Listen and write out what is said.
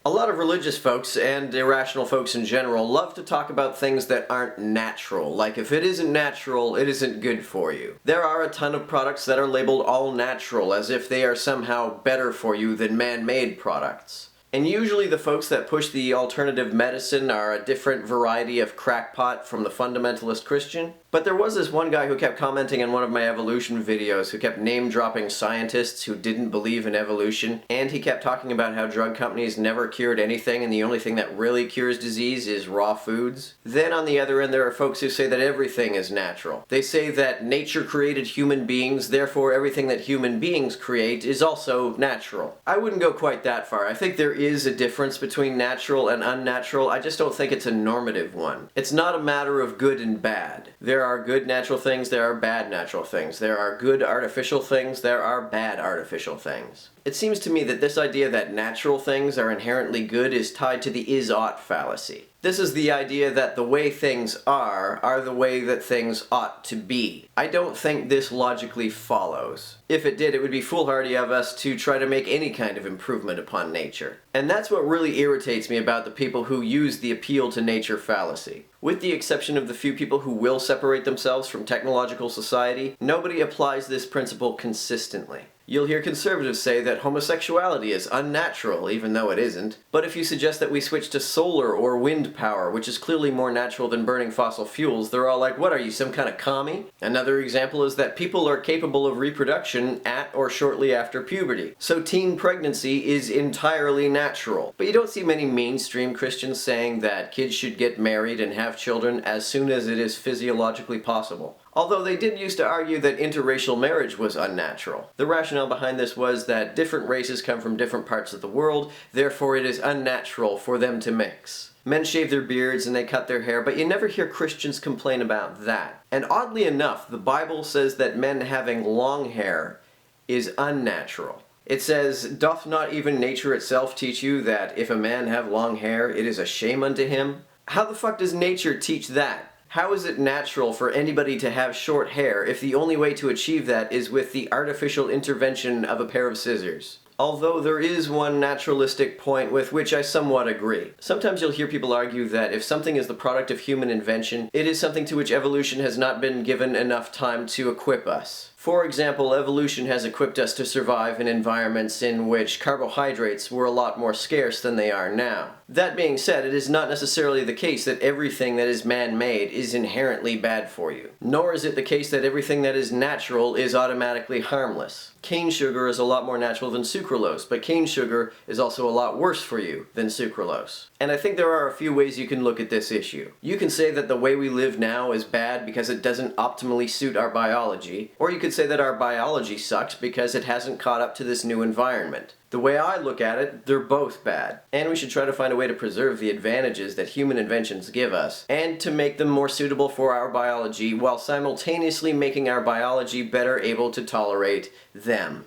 A lot of religious folks, and irrational folks in general, love to talk about things that aren't natural. Like, if it isn't natural, it isn't good for you. There are a ton of products that are labeled all natural, as if they are somehow better for you than man-made products. And usually the folks that push the alternative medicine are a different variety of crackpot from the fundamentalist Christian. But there was this one guy who kept commenting on one of my evolution videos, who kept name-dropping scientists who didn't believe in evolution, and he kept talking about how drug companies never cured anything and the only thing that really cures disease is raw foods. Then on the other end there are folks who say that everything is natural. They say that nature created human beings, therefore everything that human beings create is also natural. I wouldn't go quite that far. I think there is a difference between natural and unnatural. I just don't think it's a normative one. It's not a matter of good and bad. There are good natural things, there are bad natural things. There are good artificial things, there are bad artificial things. It seems to me that this idea that natural things are inherently good is tied to the is-ought fallacy. This is the idea that the way things are the way that things ought to be. I don't think this logically follows. If it did, it would be foolhardy of us to try to make any kind of improvement upon nature. And that's what really irritates me about the people who use the appeal to nature fallacy. With the exception of the few people who will separate themselves from technological society, nobody applies this principle consistently. You'll hear conservatives say that homosexuality is unnatural, even though it isn't. But if you suggest that we switch to solar or wind power, which is clearly more natural than burning fossil fuels, they're all like, what are you, some kind of commie? Another example is that people are capable of reproduction at or shortly after puberty. So teen pregnancy is entirely natural. But you don't see many mainstream Christians saying that kids should get married and have children as soon as it is physiologically possible. Although they did used to argue that interracial marriage was unnatural. The rationale behind this was that different races come from different parts of the world, therefore it is unnatural for them to mix. Men shave their beards and they cut their hair, but you never hear Christians complain about that. And oddly enough, the Bible says that men having long hair is unnatural. It says, "Doth not even nature itself teach you that if a man have long hair, it is a shame unto him?" How the fuck does nature teach that? How is it natural for anybody to have short hair if the only way to achieve that is with the artificial intervention of a pair of scissors? Although there is one naturalistic point with which I somewhat agree. Sometimes you'll hear people argue that if something is the product of human invention, it is something to which evolution has not been given enough time to equip us. For example, evolution has equipped us to survive in environments in which carbohydrates were a lot more scarce than they are now. That being said, it is not necessarily the case that everything that is man-made is inherently bad for you. Nor is it the case that everything that is natural is automatically harmless. Cane sugar is a lot more natural than sucralose, but cane sugar is also a lot worse for you than sucralose. And I think there are a few ways you can look at this issue. You can say that the way we live now is bad because it doesn't optimally suit our biology, or you could say that our biology sucks because it hasn't caught up to this new environment. The way I look at it, they're both bad. And we should try to find a way to preserve the advantages that human inventions give us, and to make them more suitable for our biology, while simultaneously making our biology better able to tolerate them.